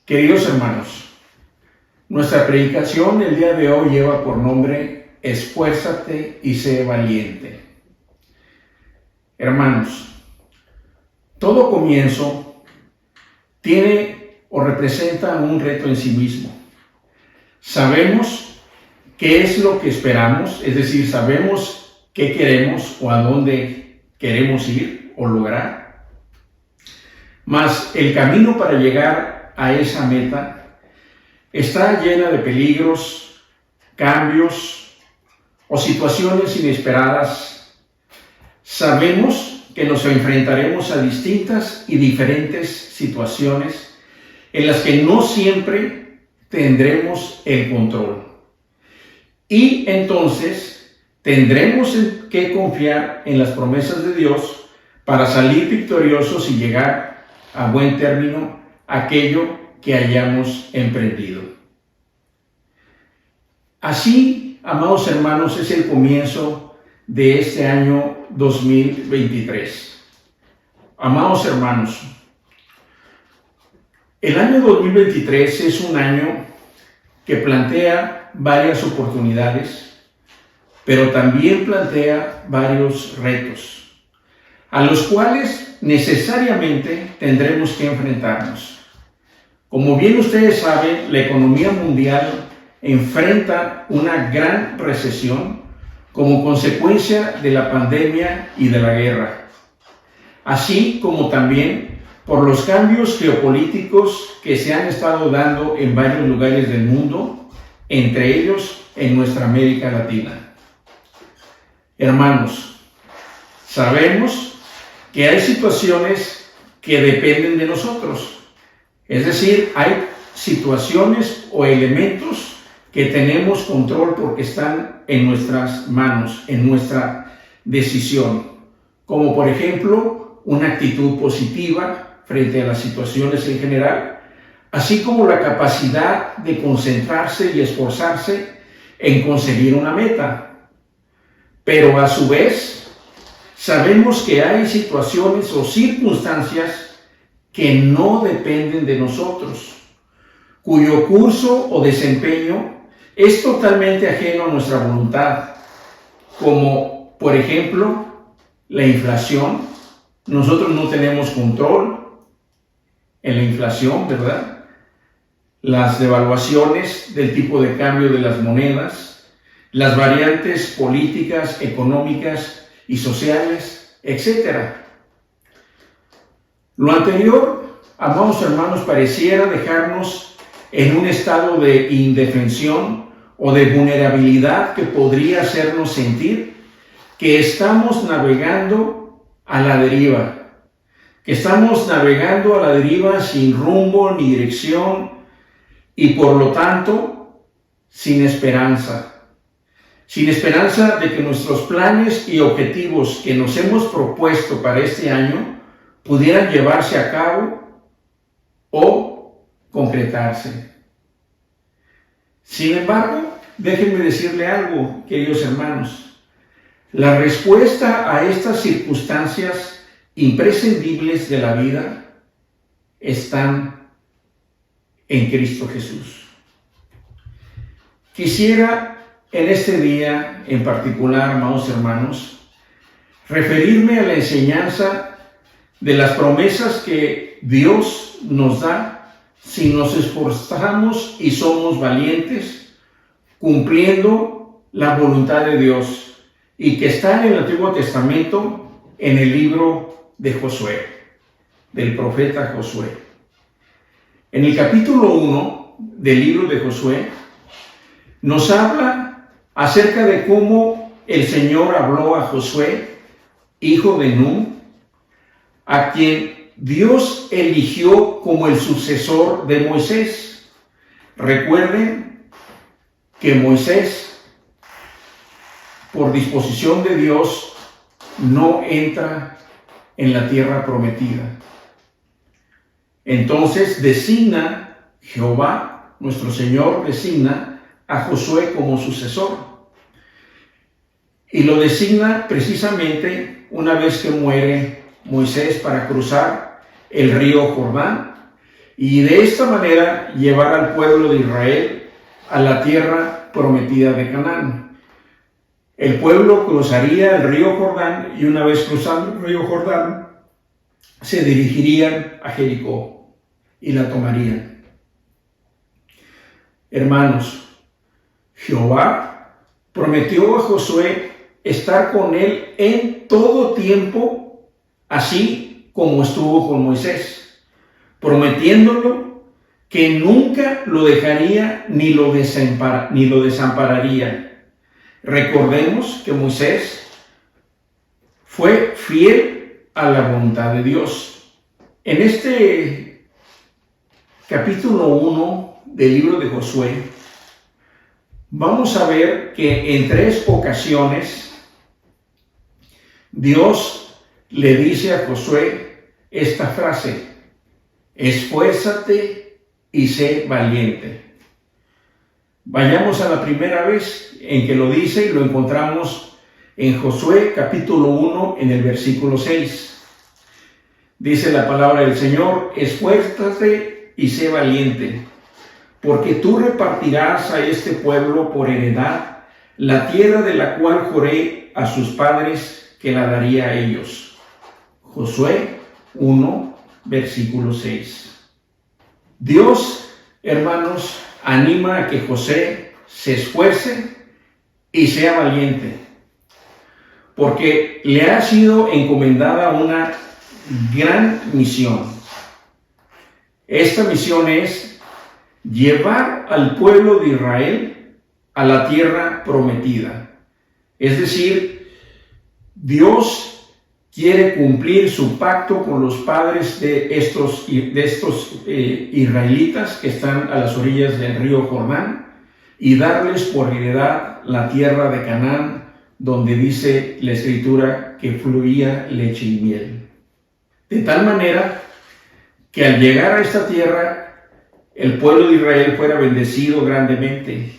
Queridos hermanos, nuestra predicación el día de hoy lleva por nombre Esfuérzate y sé valiente. Hermanos, todo comienzo tiene o representa un reto en sí mismo. Sabemos qué es lo que esperamos, es decir, sabemos qué queremos o a dónde queremos ir o lograr. Mas el camino para llegar a esa meta está llena de peligros, cambios o situaciones inesperadas. Sabemos que nos enfrentaremos a distintas y diferentes situaciones en las que no siempre tendremos el control. Y entonces tendremos que confiar en las promesas de Dios para salir victoriosos y llegar a buen término aquello que hayamos emprendido. Así, amados hermanos, es el comienzo de este año 2023. Amados hermanos, el año 2023 es un año que plantea varias oportunidades, pero también plantea varios retos, a los cuales necesariamente tendremos que enfrentarnos. Como bien ustedes saben, la economía mundial enfrenta una gran recesión como consecuencia de la pandemia y de la guerra, así como también por los cambios geopolíticos que se han estado dando en varios lugares del mundo, entre ellos en nuestra América Latina. Hermanos, sabemos que hay situaciones que dependen de nosotros. Es decir, hay situaciones o elementos que tenemos control porque están en nuestras manos, en nuestra decisión. Como por ejemplo, una actitud positiva frente a las situaciones en general, así como la capacidad de concentrarse y esforzarse en conseguir una meta. Pero a su vez, sabemos que hay situaciones o circunstancias que no dependen de nosotros, cuyo curso o desempeño es totalmente ajeno a nuestra voluntad, como por ejemplo la inflación. Nosotros no tenemos control en la inflación, ¿verdad? Las devaluaciones del tipo de cambio de las monedas, las variantes políticas, económicas y sociales, etc. Lo anterior, amados hermanos, pareciera dejarnos en un estado de indefensión o de vulnerabilidad que podría hacernos sentir que estamos navegando a la deriva, sin rumbo ni dirección y por lo tanto sin esperanza de que nuestros planes y objetivos que nos hemos propuesto para este año pudieran llevarse a cabo o concretarse. Sin embargo, déjenme decirle algo, queridos hermanos. La respuesta a estas circunstancias imprescindibles de la vida están en Cristo Jesús. Quisiera en este día en particular, amados hermanos, referirme a la enseñanza de las promesas que Dios nos da si nos esforzamos y somos valientes, cumpliendo la voluntad de Dios, y que está en el Antiguo Testamento, en el libro de Josué, del profeta Josué. En el capítulo 1 del libro de Josué, nos habla acerca de cómo el Señor habló a Josué, hijo de Nun, a quien Dios eligió como el sucesor de Moisés. Recuerden que Moisés, por disposición de Dios, no entra en la tierra prometida. Entonces designa Jehová, nuestro Señor, designa a Josué como sucesor. Y lo designa precisamente una vez que muere Moisés para cruzar el río Jordán, y de esta manera llevar al pueblo de Israel a la tierra prometida de Canaán. El pueblo cruzaría el río Jordán y una vez cruzando el río Jordán se dirigirían a Jericó y la tomarían. Hermanos, Jehová prometió a Josué estar con él en todo tiempo, así como estuvo con Moisés, prometiéndolo que nunca lo dejaría ni lo desampararía. Recordemos que Moisés fue fiel a la voluntad de Dios. En este capítulo 1 del libro de Josué, vamos a ver que en 3 ocasiones Dios le dice a Josué esta frase: esfuérzate y sé valiente. Vayamos a la primera vez en que lo dice y lo encontramos en Josué capítulo 1 en el versículo 6. Dice la palabra del Señor: esfuérzate y sé valiente, porque tú repartirás a este pueblo por heredad la tierra de la cual juré a sus padres que la daría a ellos. Josué 1, versículo 6. Dios, hermanos, anima a que José se esfuerce y sea valiente, porque le ha sido encomendada una gran misión. Esta misión es llevar al pueblo de Israel a la tierra prometida. Es decir, Dios quiere cumplir su pacto con los padres de estos israelitas que están a las orillas del río Jordán y darles por heredad la tierra de Canaán, donde dice la Escritura que fluía leche y miel. De tal manera que al llegar a esta tierra, el pueblo de Israel fuera bendecido grandemente.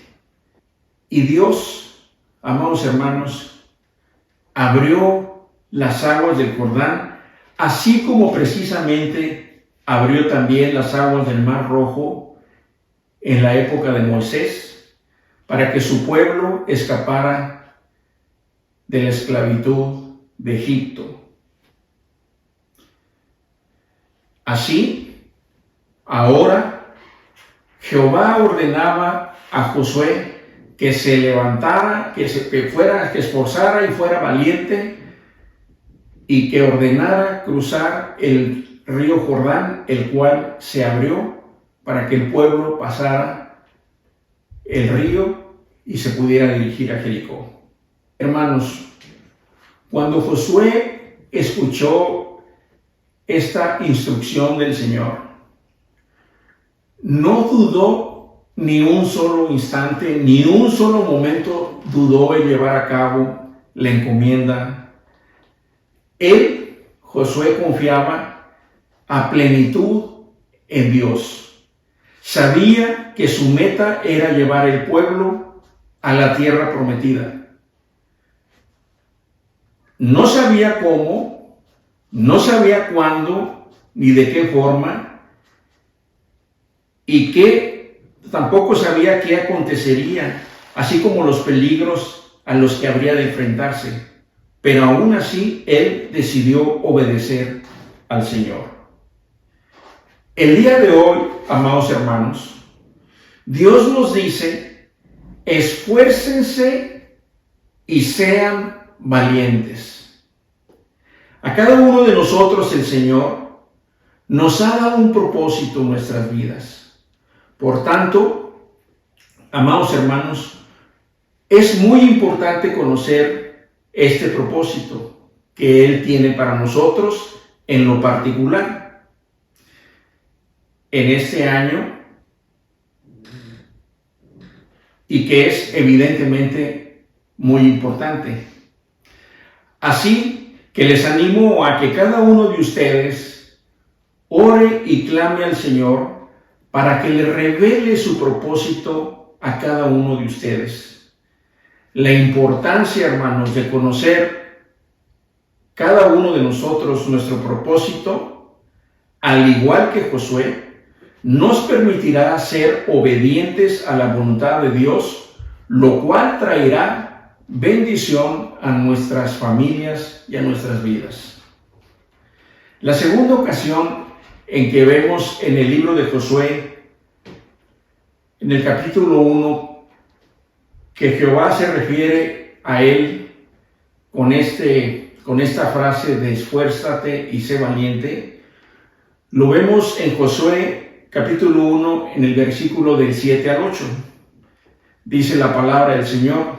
Y Dios, amados hermanos, abrió las aguas del Jordán, así como precisamente abrió también las aguas del Mar Rojo en la época de Moisés, para que su pueblo escapara de la esclavitud de Egipto. Así, ahora Jehová ordenaba a Josué que se levantara, que esforzara y fuera valiente, y que ordenara cruzar el río Jordán, el cual se abrió para que el pueblo pasara el río y se pudiera dirigir a Jericó. Hermanos, cuando Josué escuchó esta instrucción del Señor, no dudó ni un solo instante, ni un solo momento dudó en llevar a cabo la encomienda. Él, Josué, confiaba a plenitud en Dios. Sabía que su meta era llevar el pueblo a la tierra prometida. No sabía cómo, no sabía cuándo, ni de qué forma, y que tampoco sabía qué acontecería, así como los peligros a los que habría de enfrentarse. Pero aún así, él decidió obedecer al Señor. El día de hoy, amados hermanos, Dios nos dice: esfuércense y sean valientes. A cada uno de nosotros el Señor nos ha dado un propósito en nuestras vidas. Por tanto, amados hermanos, es muy importante conocer este propósito que Él tiene para nosotros en lo particular. En este año, y que es evidentemente muy importante. Así que les animo a que cada uno de ustedes ore y clame al Señor para que le revele su propósito a cada uno de ustedes. La importancia, hermanos, de conocer cada uno de nosotros nuestro propósito, al igual que Josué, nos permitirá ser obedientes a la voluntad de Dios, lo cual traerá bendición a nuestras familias y a nuestras vidas. La segunda ocasión en que vemos en el libro de Josué, en el capítulo 1, que Jehová se refiere a él con esta frase de esfuérzate y sé valiente, lo vemos en Josué capítulo 1 en el versículo del 7 al 8. Dice la palabra del Señor: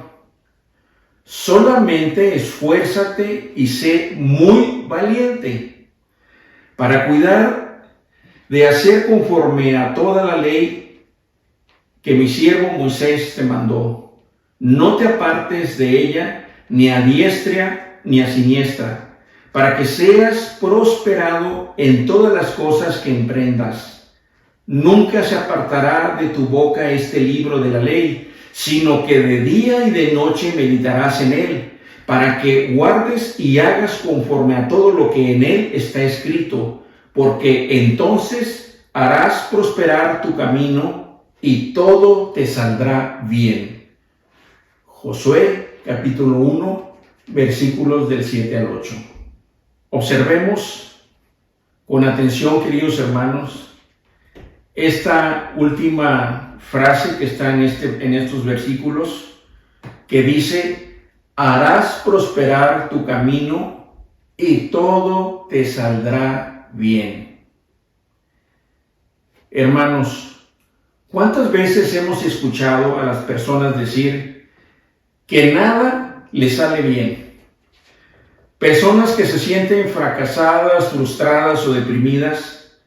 solamente esfuérzate y sé muy valiente para cuidar de hacer conforme a toda la ley que mi siervo Moisés te mandó. No te apartes de ella ni a diestra ni a siniestra, para que seas prosperado en todas las cosas que emprendas. Nunca se apartará de tu boca este libro de la ley, sino que de día y de noche meditarás en él, para que guardes y hagas conforme a todo lo que en él está escrito, porque entonces harás prosperar tu camino y todo te saldrá bien. Josué capítulo 1, versículos del 7 al 8. Observemos con atención, queridos hermanos, esta última frase que está en estos versículos, que dice: harás prosperar tu camino y todo te saldrá bien. Hermanos, ¿cuántas veces hemos escuchado a las personas decir que nada les sale bien? Personas que se sienten fracasadas, frustradas o deprimidas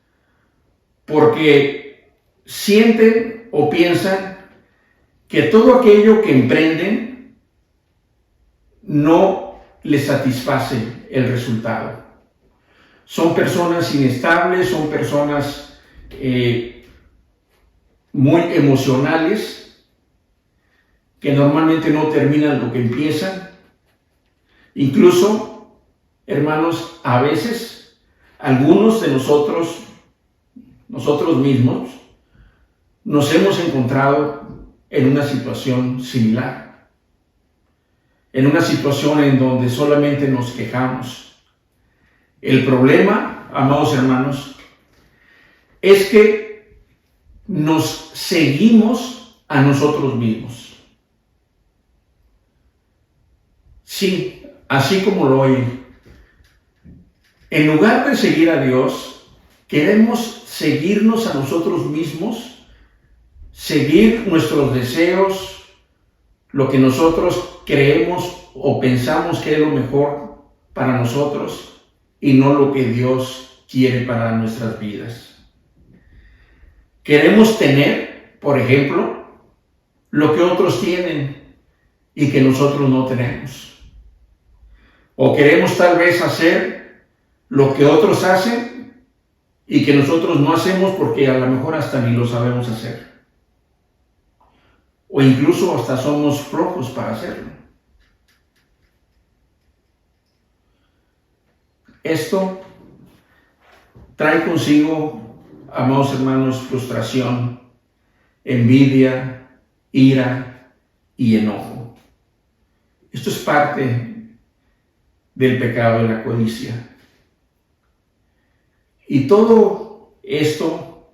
porque sienten o piensan que todo aquello que emprenden no les satisface el resultado. Son personas inestables, son personas muy emocionales, que normalmente no terminan lo que empiezan. Incluso, hermanos, a veces algunos de nosotros mismos, nos hemos encontrado en una situación similar, en una situación en donde solamente nos quejamos. El problema, amados hermanos, es que nos seguimos a nosotros mismos. Sí, así como lo oyen. En lugar de seguir a Dios, queremos seguirnos a nosotros mismos, seguir nuestros deseos, lo que nosotros creemos o pensamos que es lo mejor para nosotros y no lo que Dios quiere para nuestras vidas. Queremos tener, por ejemplo, lo que otros tienen y que nosotros no tenemos. O queremos tal vez hacer lo que otros hacen y que nosotros no hacemos porque a lo mejor hasta ni lo sabemos hacer. O incluso hasta somos flojos para hacerlo. Esto trae consigo, amados hermanos, frustración, envidia, ira y enojo. Esto es parte del pecado de la codicia. Y todo esto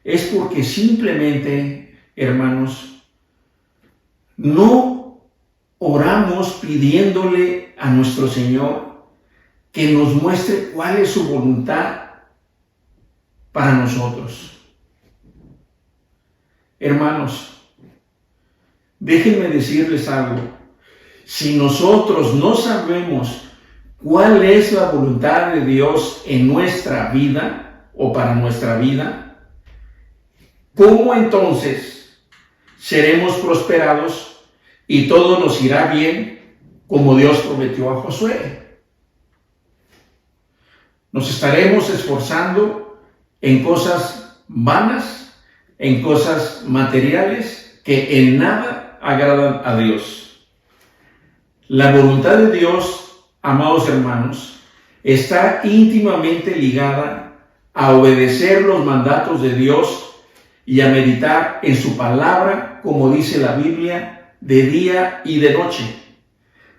es porque simplemente, hermanos, no oramos pidiéndole a nuestro Señor que nos muestre cuál es su voluntad para nosotros. Hermanos, déjenme decirles algo. Si nosotros no sabemos cuál es la voluntad de Dios en nuestra vida o para nuestra vida, ¿cómo entonces seremos prosperados y todo nos irá bien como Dios prometió a Josué? Nos estaremos esforzando en cosas vanas, en cosas materiales que en nada agradan a Dios. La voluntad de Dios, amados hermanos, está íntimamente ligada a obedecer los mandatos de Dios y a meditar en su palabra, como dice la Biblia, de día y de noche,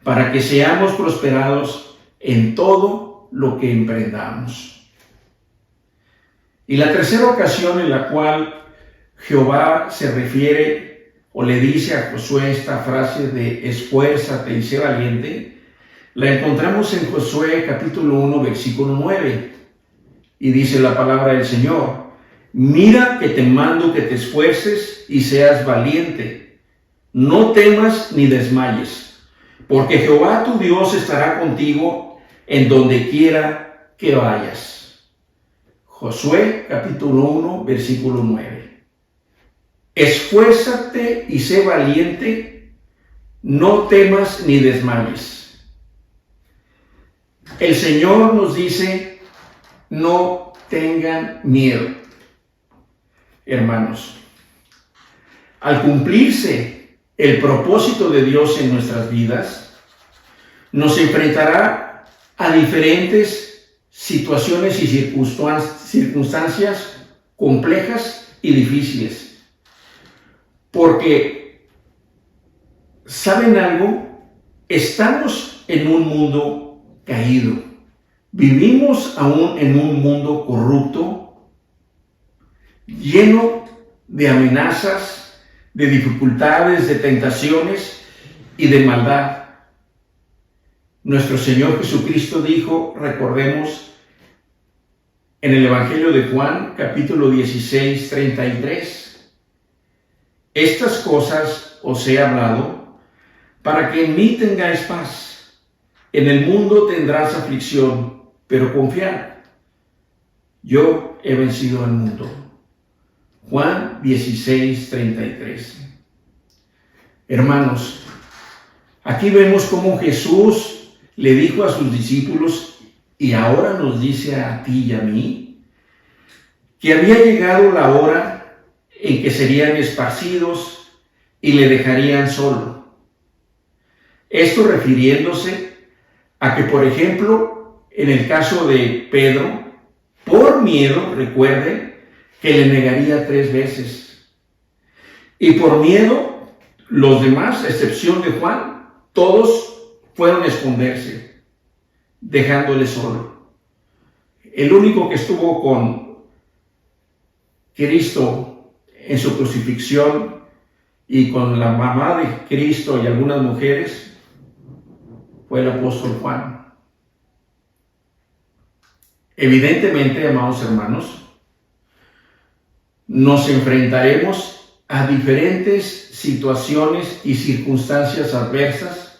para que seamos prosperados en todo lo que emprendamos. Y la tercera ocasión en la cual Jehová se refiere o le dice a Josué esta frase de esfuérzate y sé valiente, la encontramos en Josué capítulo 1, versículo 9. Y dice la palabra del Señor: mira que te mando que te esfuerces y seas valiente. No temas ni desmayes, porque Jehová tu Dios estará contigo en donde quiera que vayas. Josué capítulo 1, versículo 9. Esfuérzate y sé valiente, no temas ni desmayes. El Señor nos dice: no tengan miedo. Hermanos, al cumplirse el propósito de Dios en nuestras vidas, nos enfrentará a diferentes situaciones y circunstancias complejas y difíciles. Porque, ¿saben algo? Estamos en un mundo caído. Vivimos aún en un mundo corrupto, lleno de amenazas, de dificultades, de tentaciones y de maldad. Nuestro Señor Jesucristo dijo, recordemos, en el Evangelio de Juan, capítulo 16, 33, estas cosas os he hablado para que en mí tengáis paz. En el mundo tendrás aflicción, pero confiad, yo he vencido al mundo. Juan 16, 33. Hermanos, aquí vemos cómo Jesús le dijo a sus discípulos, y ahora nos dice a ti y a mí, que había llegado la hora en que serían esparcidos y le dejarían solo. Esto refiriéndose a que, por ejemplo, en el caso de Pedro, por miedo, recuerden, que le negaría 3 veces. Y por miedo, los demás, a excepción de Juan, todos fueron a esconderse, dejándole solo. El único que estuvo con Cristo en su crucifixión y con la mamá de Cristo y algunas mujeres fue el apóstol Juan. Evidentemente, amados hermanos, nos enfrentaremos a diferentes situaciones y circunstancias adversas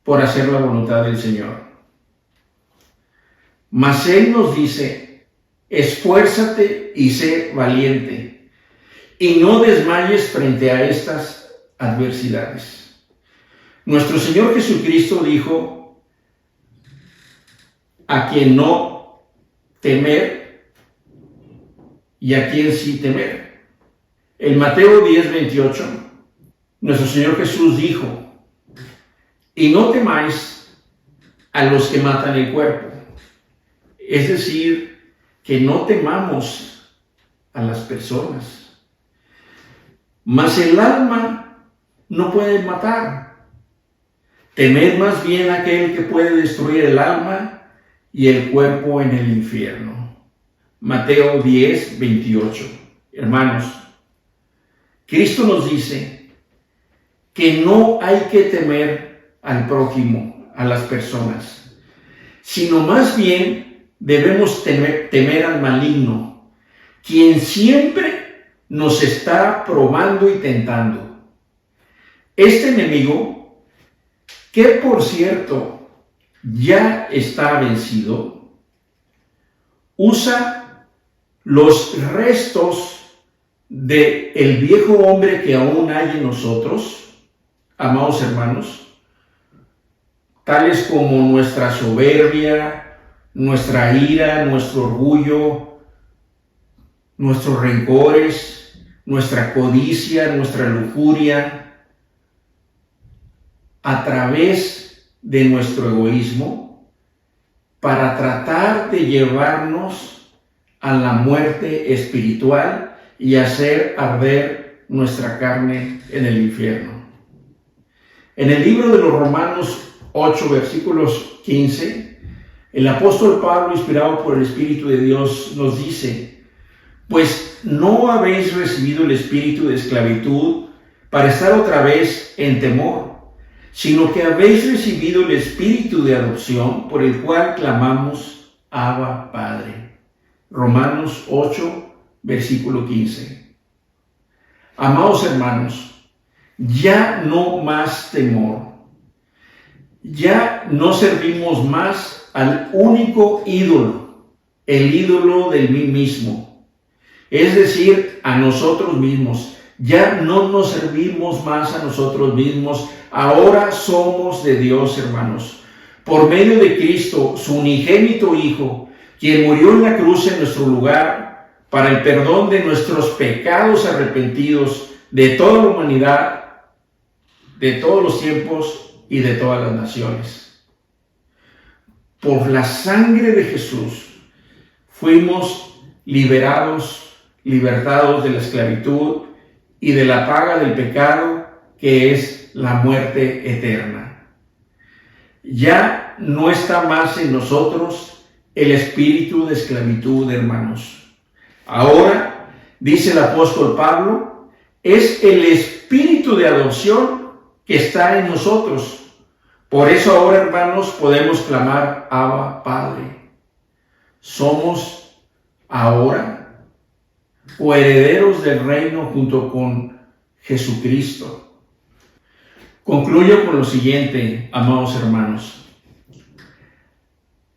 por hacer la voluntad del Señor. Mas Él nos dice, esfuérzate y sé valiente, y no desmayes frente a estas adversidades. Nuestro Señor Jesucristo dijo, a quien no temer y a quien sí temer. En Mateo 10, 28, nuestro Señor Jesús dijo, y no temáis a los que matan el cuerpo. Es decir, que no temamos a las personas. Mas el alma no puede matar. Temed más bien a aquel que puede destruir el alma y el cuerpo en el infierno. Mateo 10, 28. Hermanos, Cristo nos dice que no hay que temer al prójimo, a las personas, sino más bien debemos temer al maligno, quien siempre nos está probando y tentando. Este enemigo, que por cierto ya está vencido, usa los restos del viejo hombre que aún hay en nosotros, amados hermanos, tales como nuestra soberbia, nuestra ira, nuestro orgullo, nuestros rencores, nuestra codicia, nuestra lujuria, a través de nuestro egoísmo, para tratar de llevarnos a la muerte espiritual y hacer arder nuestra carne en el infierno. En el libro de los Romanos 8, versículos 15, el apóstol Pablo, inspirado por el Espíritu de Dios, nos dice: pues no habéis recibido el espíritu de esclavitud para estar otra vez en temor, sino que habéis recibido el espíritu de adopción, por el cual clamamos: Abba, Padre. Romanos 8, versículo 15. Amados hermanos, ya no más temor. Ya no servimos más al único ídolo, el ídolo del mí mismo. Es decir, a nosotros mismos. Ya no nos servimos más a nosotros mismos. Ahora somos de Dios, hermanos. Por medio de Cristo, su unigénito Hijo, quien murió en la cruz en nuestro lugar para el perdón de nuestros pecados arrepentidos, de toda la humanidad, de todos los tiempos y de todas las naciones. Por la sangre de Jesús fuimos libertados de la esclavitud y de la paga del pecado, que es la muerte eterna. Ya no está más en nosotros el espíritu de esclavitud, hermanos. Ahora, dice el apóstol Pablo, es el espíritu de adopción que está en nosotros. Por eso ahora, hermanos, podemos clamar: Abba, Padre. Somos ahora coherederos del reino junto con Jesucristo. Concluyo con lo siguiente, amados hermanos.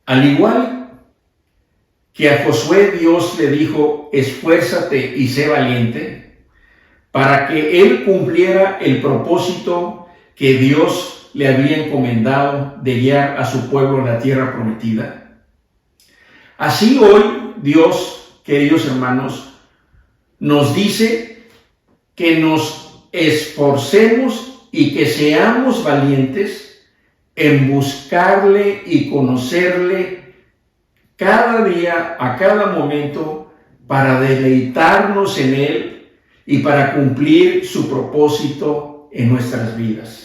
Al igual que a Josué Dios le dijo: esfuérzate y sé valiente, para que él cumpliera el propósito que Dios le había encomendado de guiar a su pueblo a la tierra prometida. Así hoy Dios, queridos hermanos, nos dice que nos esforcemos y que seamos valientes en buscarle y conocerle cada día, a cada momento, para deleitarnos en él y para cumplir su propósito en nuestras vidas.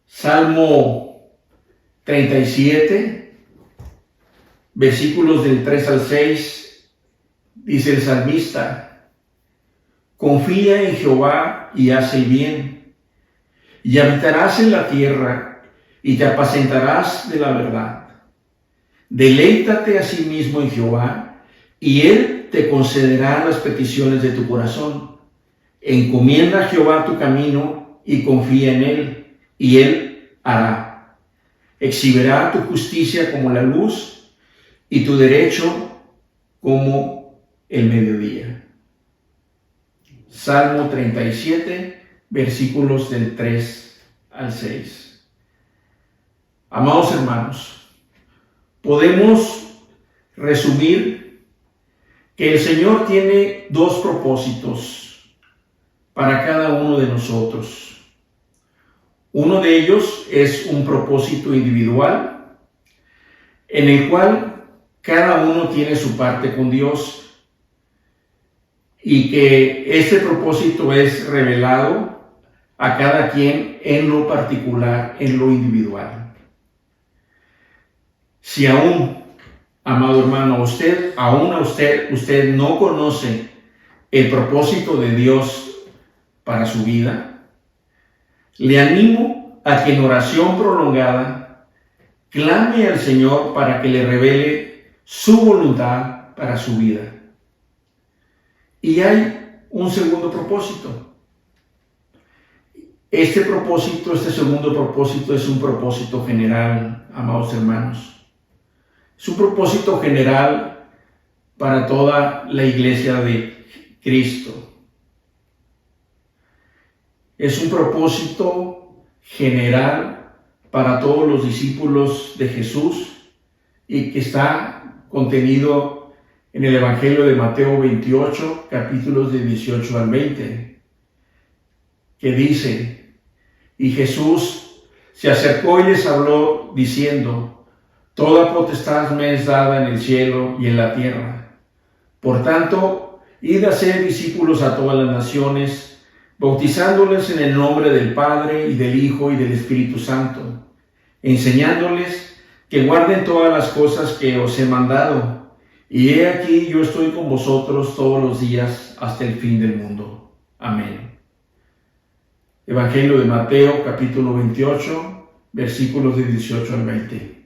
Salmo 37, versículos del 3 al 6, dice el salmista: confía en Jehová y haz el bien, y habitarás en la tierra, y te apacentarás de la verdad. Deleítate a sí mismo en Jehová, y él te concederá las peticiones de tu corazón. Encomienda a Jehová tu camino y confía en él, y él hará. Exhibirá tu justicia como la luz y tu derecho como el mediodía. Salmo 37, versículos del 3 al 6. Amados hermanos, podemos resumir que el Señor tiene dos propósitos para cada uno de nosotros. Uno de ellos es un propósito individual, en el cual cada uno tiene su parte con Dios, y que este propósito es revelado a cada quien en lo particular, en lo individual. Si aún, amado hermano, usted no conoce el propósito de Dios para su vida, le animo a que en oración prolongada clame al Señor para que le revele su voluntad para su vida. Y hay un segundo propósito. Este segundo propósito es un propósito general, amados hermanos. Es un propósito general para toda la iglesia de Cristo. Es un propósito general para todos los discípulos de Jesús y que está contenido en el Evangelio de Mateo 28, capítulos de 18 al 20, que dice: y Jesús se acercó y les habló diciendo: Toda potestad me es dada en el cielo y en la tierra. Por tanto, id a ser discípulos a todas las naciones, bautizándoles en el nombre del Padre, y del Hijo, y del Espíritu Santo, enseñándoles que guarden todas las cosas que os he mandado. Y he aquí, yo estoy con vosotros todos los días hasta el fin del mundo. Amén. Evangelio de Mateo, capítulo 28, versículos de 18 al 20.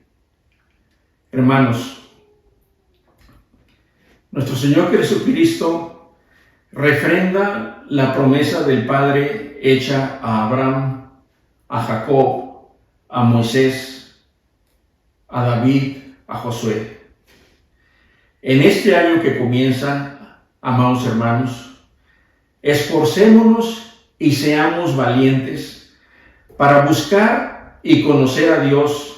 Hermanos, nuestro Señor Jesucristo refrenda la promesa del Padre hecha a Abraham, a Jacob, a Moisés, a David, a Josué. En este año que comienza, amados hermanos, esforcémonos y seamos valientes para buscar y conocer a Dios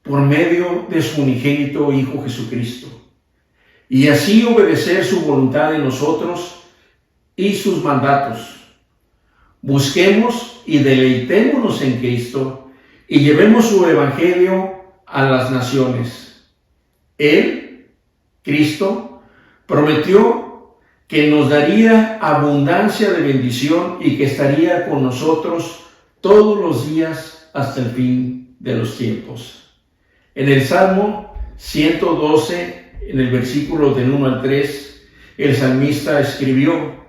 por medio de su unigénito Hijo Jesucristo, y así obedecer su voluntad en nosotros y sus mandatos. Busquemos y deleitémonos en Cristo y llevemos su evangelio a las naciones. Él, Cristo, prometió que nos daría abundancia de bendición y que estaría con nosotros todos los días hasta el fin de los tiempos. En el Salmo 112, en el versículo del 1 al 3, el salmista escribió: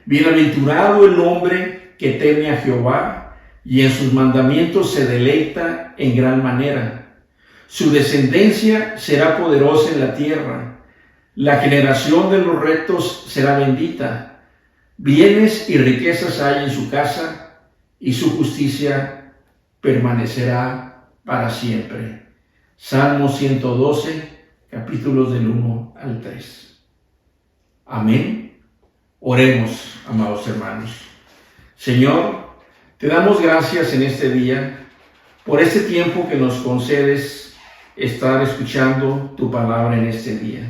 Bienaventurado el hombre que teme a Jehová y en sus mandamientos se deleita en gran manera. Su descendencia será poderosa en la tierra. La generación de los rectos será bendita. Bienes y riquezas hay en su casa, y su justicia permanecerá para siempre. Salmo 112, capítulos del 1 al 3. Amén. Oremos, amados hermanos. Señor, te damos gracias en este día por este tiempo que nos concedes estar escuchando tu palabra en este día.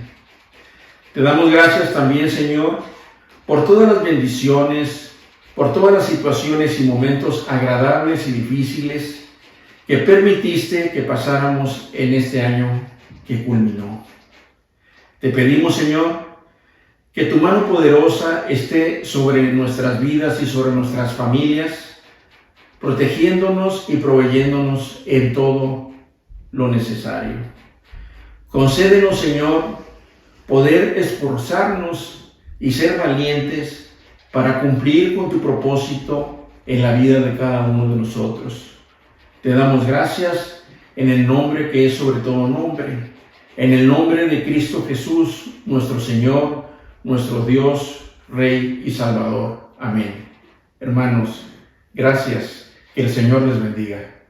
Te damos gracias también, Señor, por todas las bendiciones, por todas las situaciones y momentos agradables y difíciles que permitiste que pasáramos en este año que culminó. Te pedimos, Señor, que tu mano poderosa esté sobre nuestras vidas y sobre nuestras familias, protegiéndonos y proveyéndonos en todo lo necesario. Concédenos, Señor, poder esforzarnos y ser valientes para cumplir con tu propósito en la vida de cada uno de nosotros. Te damos gracias en el nombre que es sobre todo nombre, en el nombre de Cristo Jesús, nuestro Señor, nuestro Dios, Rey y Salvador. Amén. Hermanos, gracias. Que el Señor les bendiga.